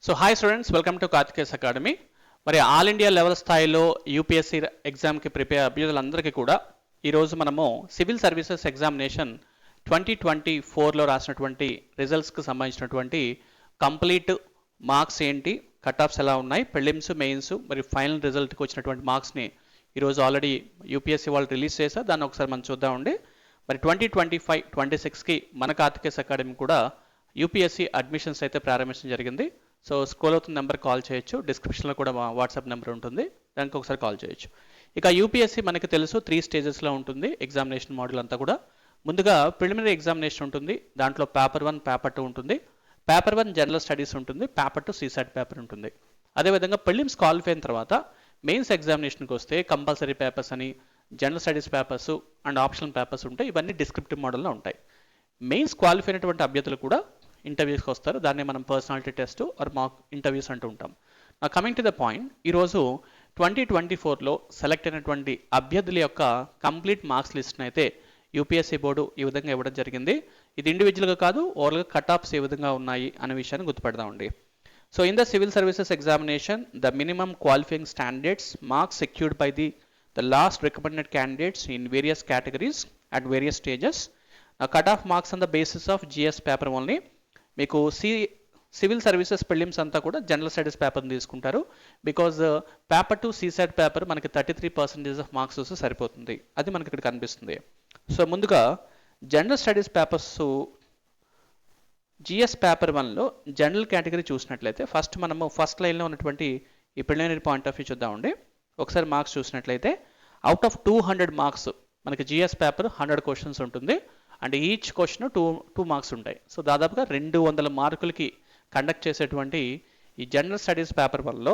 So hi students, welcome to Karthikes academy. మరి all India level స్థాయిలో UPSC ఎగ్జామ్కి prepare అభ్యర్థులందరికీ కూడా ఈరోజు మనము సివిల్ సర్వీసెస్ ఎగ్జామినేషన్ 2024లో రాసినటువంటి రిజల్ట్స్కి సంబంధించినటువంటి కంప్లీట్ మార్క్స్ ఏంటి, కట్ ఆఫ్స్ ఎలా ఉన్నాయి, ప్రిలిమ్స్, మెయిన్స్ మరియు ఫైనల్ రిజల్ట్కి వచ్చినటువంటి మార్క్స్ని ఈరోజు ఆల్రెడీ యూపీఎస్సీ వాళ్ళు రిలీజ్ చేశారు. దాన్ని ఒకసారి మనం చూద్దామండి. మరి 2025-26కి మన కార్తికేస్ అకాడమీ కూడా యూపీఎస్సీ అడ్మిషన్స్ అయితే ప్రారంభించడం జరిగింది. సో స్క్రోల్ అవుతున్న నెంబర్ కాల్ చేయొచ్చు, డిస్క్రిప్షన్లో కూడా మా వాట్సాప్ నెంబర్ ఉంటుంది, దానికి ఒకసారి కాల్ చేయొచ్చు. ఇక యూపీఎస్సీ మనకి తెలుసు 3 స్టేజెస్లో ఉంటుంది ఎగ్జామినేషన్ మోడల్ అంతా కూడా. ముందుగా ప్రిలిమినరీ ఎగ్జామినేషన్ ఉంటుంది, దాంట్లో పేపర్ 1, పేపర్ 2 ఉంటుంది. పేపర్ 1 జనరల్ స్టడీస్ ఉంటుంది, పేపర్ 2 సీసాట్ పేపర్ ఉంటుంది. అదేవిధంగా ప్రిలిమ్స్ క్వాలిఫై అయిన తర్వాత మెయిన్స్ ఎగ్జామినేషన్కి వస్తే కంపల్సరీ పేపర్స్ అని, general studies papers and optional papers ఉంటాయి. ఇవన్నీ డిస్క్రిప్టివ్ మోడల్లో ఉంటాయి. మెయిన్స్ క్వాలిఫై అయినటువంటి అభ్యర్థులు కూడా ఇంటర్వ్యూస్కి వస్తారు, దాన్ని మనం personality test or mock interviews అంటూ ఉంటాం. నా కమింగ్ టు ద పాయింట్, ఈరోజు 2024లో సెలెక్ట్ అయినటువంటి అభ్యర్థుల యొక్క కంప్లీట్ మార్క్స్ లిస్ట్ని అయితే యూపీఎస్సీ బోర్డు ఈ విధంగా ఇవ్వడం జరిగింది. ఇది ఇండివిజువల్గా కాదు, ఓవర్గా కట్ ఆఫ్స్ ఏ విధంగా ఉన్నాయి అనే విషయాన్ని గుర్తుపెడదామండి. So in the civil services examination the minimum qualifying standards marks secured by the last recommended candidates in various categories at various stages. Cut off marks on the basis of GS paper only. మీకు civil services prelims అంతా కూడా general studies పేపర్ని తీసుకుంటారు. Because paper 2 CSAT paper మనకి 33% of marks వస్తే సరిపోతుంది, అది మనకి ఇక్కడ కనిపిస్తుంది. సో ముందుగా general studies papers GS paper 1లో జనరల్ కేటగిరీ చూసినట్లయితే మనము ఫస్ట్ లైన్లో ఉన్నటువంటి ఈ ప్రిలిమినరీ పాయింట్ ఆఫ్ వ్యూ చూద్దామండి. ఒకసారి మార్క్స్ చూసినట్లయితే అవుట్ ఆఫ్ 200 మార్క్స్ మనకి జిఎస్ పేపర్ 100 క్వశ్చన్స్ ఉంటుంది, అండ్ ఈచ్ క్వశ్చన్ 2 మార్క్స్ ఉంటాయి. సో దాదాపుగా 200 మార్కులకి కండక్ట్ చేసేటువంటి ఈ జనరల్ స్టడీస్ పేపర్ 1లో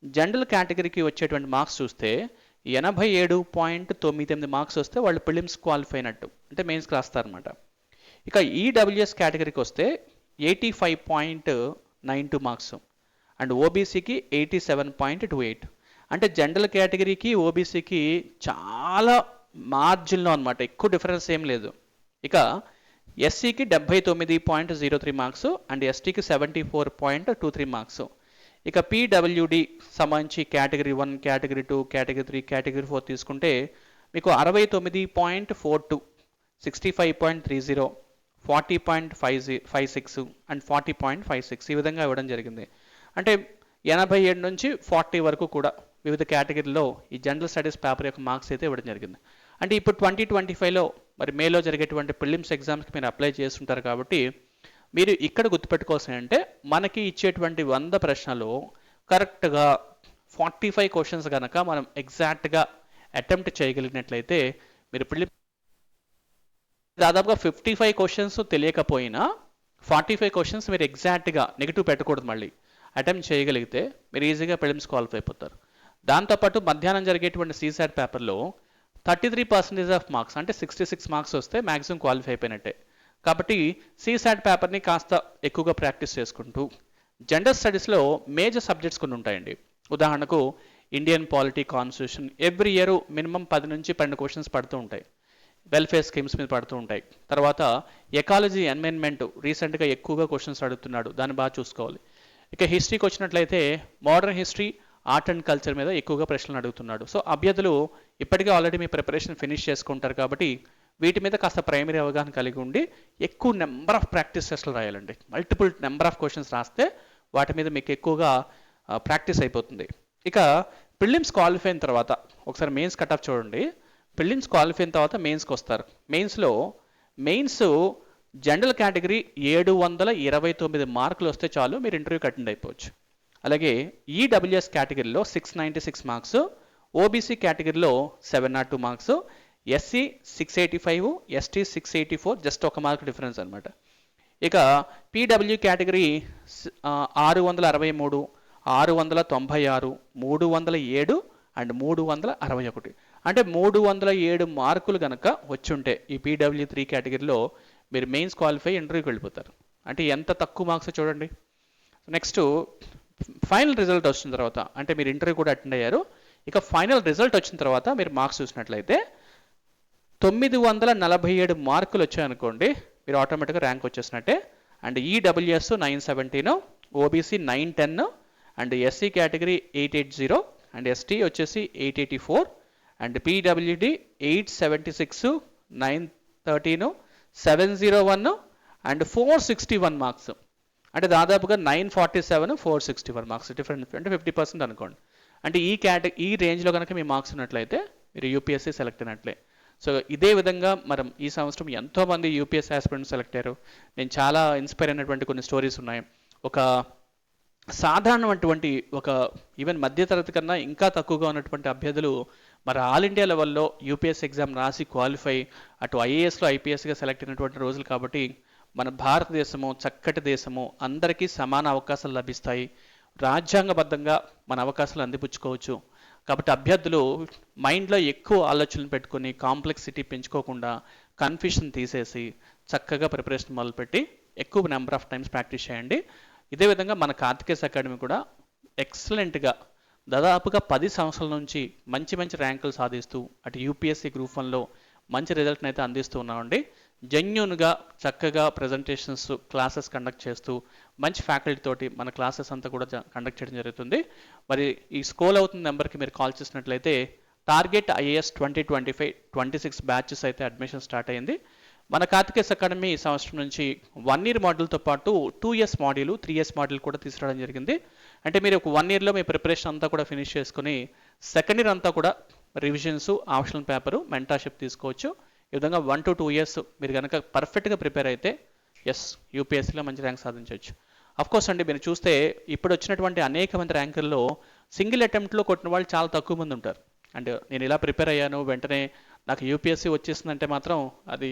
జనరల్ కేటగిరీకి వచ్చేటువంటి మార్క్స్ చూస్తే 87.98 మార్క్స్ వస్తే వాళ్ళు ప్రిలిమ్స్ క్వాలిఫై అయినట్టు, అంటే మెయిన్స్కి రాస్తారనమాట. ఇక ఈడబ్ల్యూఎస్ కేటగిరీకి వస్తే 85.92 మార్క్స్ అండ్ ఓబీసీకి 87.28. అంటే జనరల్ కేటగిరీకి ఓబీసీకి చాలా మార్జిన్లో అనమాట, ఎక్కువ డిఫరెన్స్ ఏం లేదు. ఇక ఎస్సీకి 79.03 మార్క్స్ అండ్ ఎస్టీకి 74.23 మార్క్స్. ఇక పీడబ్ల్యూడి సంబంధించి కేటగిరీ 1, కేటగిరీ 2, కేటగిరీ 3, కేటగిరీ 4 తీసుకుంటే మీకు 69.42, 65.30, 40.56 అండ్ 40.56 ఈ విధంగా ఇవ్వడం జరిగింది. అంటే 87 నుంచి 40 వరకు కూడా వివిధ కేటగిరీలో ఈ జనరల్ స్టడీస్ పేపర్ యొక్క మార్క్స్ అయితే ఇవ్వడం జరిగింది. అంటే ఇప్పుడు 2025లో మరి మేలో జరిగేటువంటి ప్రిలిమ్స్ ఎగ్జామ్స్కి మీరు అప్లై చేస్తుంటారు కాబట్టి మీరు ఇక్కడ గుర్తుపెట్టుకోవాల్సింది అంటే మనకి ఇచ్చేటువంటి 100 ప్రశ్నలు కరెక్ట్గా 45 క్వశ్చన్స్ కనుక మనం ఎగ్జాక్ట్గా అటెంప్ట్ చేయగలిగినట్లయితే మీరు ప్రిలిమ్స్ దాదాపుగా 55 క్వశ్చన్స్ తెలియకపోయినా 45 క్వశ్చన్స్ మీరు ఎగ్జాక్ట్గా నెగిటివ్ పెట్టకూడదు, మళ్ళీ అటెంప్ట్ చేయగలిగితే మీరు ఈజీగా ప్రిలిమ్స్ క్వాలిఫై అయిపోతారు. దాంతోపాటు మధ్యాహ్నం జరిగేటువంటి సీసాట్ పేపర్లో 33% ఆఫ్ మార్క్స్ అంటే 66 మార్క్స్ వస్తే మ్యాక్సిమం క్వాలిఫై అయిపోయినట్టే. కాబట్టి సీసాట్ పేపర్ని కాస్త ఎక్కువగా ప్రాక్టీస్ చేసుకుంటూ జనరల్ స్టడీస్లో మేజర్ సబ్జెక్ట్స్ కొన్ని ఉంటాయండి. ఉదాహరణకు Indian polity, constitution every year minimum 10 నుంచి 12 క్వశ్చన్స్ పడుతూ ఉంటాయి. వెల్ఫేర్ స్కీమ్స్ మీద పడుతూ ఉంటాయి. తర్వాత ఎకాలజీ, ఎన్వైరన్మెంట్ రీసెంట్గా ఎక్కువగా క్వశ్చన్స్ అడుగుతున్నాడు, దాన్ని బాగా చూసుకోవాలి. ఇక హిస్టరీకి వచ్చినట్లయితే modern history, art and culture మీద ఎక్కువగా ప్రశ్నలు అడుగుతున్నాడు. సో అభ్యర్థులు ఇప్పటికే ఆల్రెడీ మీ ప్రిపరేషన్ ఫినిష్ చేసుకుంటారు కాబట్టి వీటి మీద కాస్త ప్రైమరీ అవగాహన కలిగి ఉండి ఎక్కువ నెంబర్ ఆఫ్ ప్రాక్టీస్ టెస్టులు రాయాలండి. మల్టిపుల్ నెంబర్ ఆఫ్ క్వశ్చన్స్ రాస్తే వాటి మీద మీకు ఎక్కువగా ప్రాక్టీస్ అయిపోతుంది. ఇక ప్రిలిమ్స్ క్వాలిఫై అయిన తర్వాత ఒకసారి మెయిన్స్ కట్ ఆఫ్ చూడండి. ప్రిలిమ్స్ క్వాలిఫై అయిన తర్వాత మెయిన్స్కి వస్తారు. మెయిన్స్ జనరల్ కేటగిరీ 729 మార్కులు వస్తే చాలు, మీరు ఇంటర్వ్యూకి అటెండ్ అయిపోవచ్చు. అలాగే ఈడబ్ల్యూఎస్ కేటగిరీలో 696 మార్క్స్, ఓబీసీ కేటగిరీలో 702 marks, SC 685, ST 684, just 1 mark difference అనమాట. ఇక పీడబ్ల్యూ కేటగిరీ 663, 696, 307 అండ్ 361. అంటే 307 మార్కులు కనుక వచ్చుంటే ఈ పీడబ్ల్యూ3 కేటగిరీలో మీరు మెయిన్స్ క్వాలిఫై ఇంటర్వ్యూకి వెళ్ళిపోతారు. అంటే ఎంత తక్కువ మార్క్స్ చూడండి. నెక్స్ట్ ఫైనల్ రిజల్ట్ వచ్చిన తర్వాత అంటే మీరు ఇంటర్వ్యూ కూడా అటెండ్ అయ్యారు. ఇక ఫైనల్ రిజల్ట్ వచ్చిన తర్వాత మీరు మార్క్స్ చూసినట్లయితే 947 మార్కులు వచ్చాయనుకోండి, మీరు ఆటోమేటిక్గా ర్యాంక్ వచ్చేసినట్టే. And EWS 917, OBC 910 and SC category 880 and ST వచ్చేసి 884 అండ్ పీడబ్ల్యూడి 876 913 701 అండ్ 461 మార్క్స్. అంటే దాదాపుగా 947 461 మార్క్స్ డిఫరెంట్, అంటే 50% అనుకోండి. అంటే ఈ రేంజ్లో కనుక మీ మార్క్స్ ఉన్నట్లయితే మీరు యూపీఎస్సీ సెలెక్ట్ అయినట్లే. సో ఇదే విధంగా మనం ఈ సంవత్సరం ఎంతోమంది యూపీఎస్సీ ఆస్పిరెంట్స్ సెలెక్ట్ అయ్యారు. నేను చాలా ఇన్స్పైర్ అయినటువంటి కొన్ని స్టోరీస్ ఉన్నాయి. ఒక సాధారణమైనటువంటి ఒక ఈవెన్ మధ్యతరగతి కన్నా ఇంకా తక్కువగా ఉన్నటువంటి అభ్యర్థులు మరి ఆల్ ఇండియా లెవెల్లో యూపీఎస్సీ ఎగ్జామ్ రాసి క్వాలిఫై అటు ఐఏఎస్లో ఐపీఎస్గా సెలెక్ట్ అయినటువంటి రోజులు. కాబట్టి మన భారతదేశము చక్కటి దేశము, అందరికీ సమాన అవకాశాలు లభిస్తాయి, రాజ్యాంగబద్ధంగా మన అవకాశాలు అందిపుచ్చుకోవచ్చు. కాబట్టి అభ్యర్థులు మైండ్లో ఎక్కువ ఆలోచనలు పెట్టుకొని కాంప్లెక్సిటీ పెంచుకోకుండా కన్ఫ్యూషన్ తీసేసి చక్కగా ప్రిపరేషన్ మొదలుపెట్టి ఎక్కువ నెంబర్ ఆఫ్ టైమ్స్ ప్రాక్టీస్ చేయండి. ఇదే విధంగా మన కార్తికేస్ అకాడమీ కూడా ఎక్సలెంట్గా దాదాపుగా 10 సంవత్సరాల నుంచి మంచి మంచి ర్యాంకులు సాధిస్తూ అటు యూపీఎస్సీ గ్రూప్ 1లో మంచి రిజల్ట్ని అయితే అందిస్తూ ఉన్నామండి. జెన్యూన్గా చక్కగా ప్రజెంటేషన్స్ క్లాసెస్ కండక్ట్ చేస్తూ మంచి ఫ్యాకల్టీ తోటి మన క్లాసెస్ అంతా కూడా కండక్ట్ చేయడం జరుగుతుంది. మరి ఈ స్కోల్ అవుతున్న నెంబర్కి మీరు కాల్ చేసినట్లయితే టార్గెట్ ఐఏఎస్ 2025-26 బ్యాచెస్ అయితే అడ్మిషన్ స్టార్ట్ అయ్యింది. మన కార్తికేస్ అకాడమీ ఈ సంవత్సరం నుంచి 1 ఇయర్ మాడ్యూల్తో పాటు 2 ఇయర్స్ మాడ్యూల్ 3 ఇయర్స్ మాడ్యూల్ కూడా తీసుకురావడం జరిగింది. అంటే మీరు ఒక 1 ఇయర్లో మీ ప్రిపరేషన్ అంతా కూడా ఫినిష్ చేసుకుని సెకండ్ ఇయర్ అంతా కూడా రివిజన్స్, ఆప్షనల్ పేపరు, మెంటార్షిప్ తీసుకోవచ్చు. ఈ విధంగా 1 to 2 ఇయర్స్ మీరు కనుక పర్ఫెక్ట్గా ప్రిపేర్ అయితే యూపీఎస్సీలో మంచి ర్యాంక్ సాధించవచ్చు. అఫ్కోర్స్ అండి, మీరు చూస్తే ఇప్పుడు వచ్చినటువంటి అనేక మంది ర్యాంకుల్లో సింగిల్ అటెంప్ట్లో కొట్టిన వాళ్ళు చాలా తక్కువ మంది ఉంటారు. అంటే నేను ఇలా ప్రిపేర్ అయ్యాను వెంటనే నాకు యూపీఎస్సీ వచ్చేసిందంటే మాత్రం అది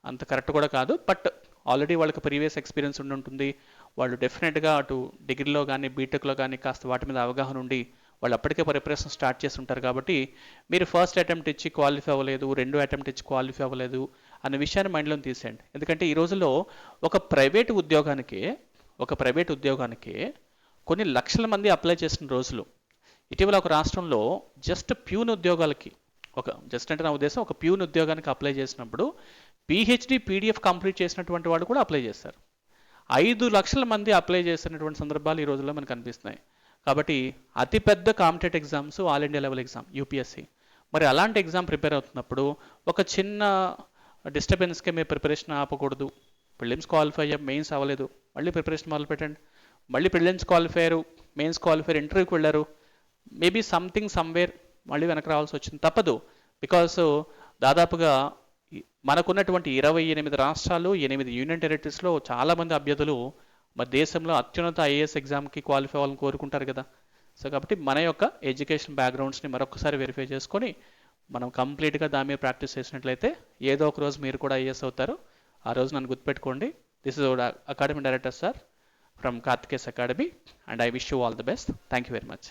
అంత కరెక్ట్ కూడా కాదు. బట్ ఆల్రెడీ వాళ్ళకి ప్రీవియస్ ఎక్స్పీరియన్స్ ఉండి ఉంటుంది. వాళ్ళు డెఫినెట్గా అటు డిగ్రీలో కానీ బీటెక్లో కానీ కాస్త వాటి మీద అవగాహన ఉండి వాళ్ళు అప్పటికే ప్రిపరేషన్ స్టార్ట్ చేసి ఉంటారు. కాబట్టి మీరు ఫస్ట్ అటెంప్ట్ ఇచ్చి క్వాలిఫై అవ్వలేదు, రెండో అటెంప్ట్ ఇచ్చి క్వాలిఫై అవ్వలేదు అనే విషయాన్ని మైండ్లో తీసేయండి. ఎందుకంటే ఈ రోజుల్లో ఒక ప్రైవేట్ ఉద్యోగానికి కొన్ని లక్షల మంది అప్లై చేసిన రోజులు. ఇటీవల ఒక రాష్ట్రంలో జస్ట్ ప్యూన్ ఉద్యోగాలకి అంటే నా ఉద్దేశం ఒక ప్యూన్ ఉద్యోగానికి అప్లై చేసినప్పుడు పిహెచ్డి పీడిఎఫ్ కంప్లీట్ చేసినటువంటి వాళ్ళు కూడా అప్లై చేస్తారు. 5 లక్షల మంది అప్లై చేసినటువంటి సందర్భాలు ఈ రోజుల్లో మనకు కనిపిస్తున్నాయి. కాబట్టి అతిపెద్ద competitive exams all India level exam UPSC. మరి అలాంటి ఎగ్జామ్ ప్రిపేర్ అవుతున్నప్పుడు ఒక చిన్న డిస్టర్బెన్స్కే మీ ప్రిపరేషన్ ఆపకూడదు. ప్రిలిమ్స్ క్వాలిఫై అయ్యాం, మెయిన్స్ అవ్వలేదు, మళ్ళీ ప్రిపరేషన్ మొదలు పెట్టండి. మళ్ళీ ప్రిలిమ్స్ క్వాలిఫై అయ్యారు, మెయిన్స్ క్వాలిఫై అయ్యారు, ఇంటర్వ్యూకి వెళ్ళారు, మేబీ సంథింగ్ సమ్వేర్ మళ్ళీ వెనక రావాల్సి వచ్చింది, తప్పదు. బికాస్ దాదాపుగా మనకున్నటువంటి 28 రాష్ట్రాలు, 8 యూనియన్ టెరిటరీస్లో చాలామంది అభ్యర్థులు మన దేశంలో అత్యున్నత ఐఏఎస్ ఎగ్జామ్కి క్వాలిఫై అవ్వాలని కోరుకుంటారు కదా. సో కాబట్టి మన యొక్క ఎడ్యుకేషన్ బ్యాక్గ్రౌండ్స్ని మరొకసారి వెరిఫై చేసుకొని మనం కంప్లీట్గా దాని మీద ప్రాక్టీస్ చేసినట్లయితే ఏదో ఒక రోజు మీరు కూడా ఐఏఎస్ అవుతారు. ఆ రోజు నన్ను గుర్తుపెట్టుకోండి. This is academy director sir from Karthikes academy and I wish you all the best. Thank you very much.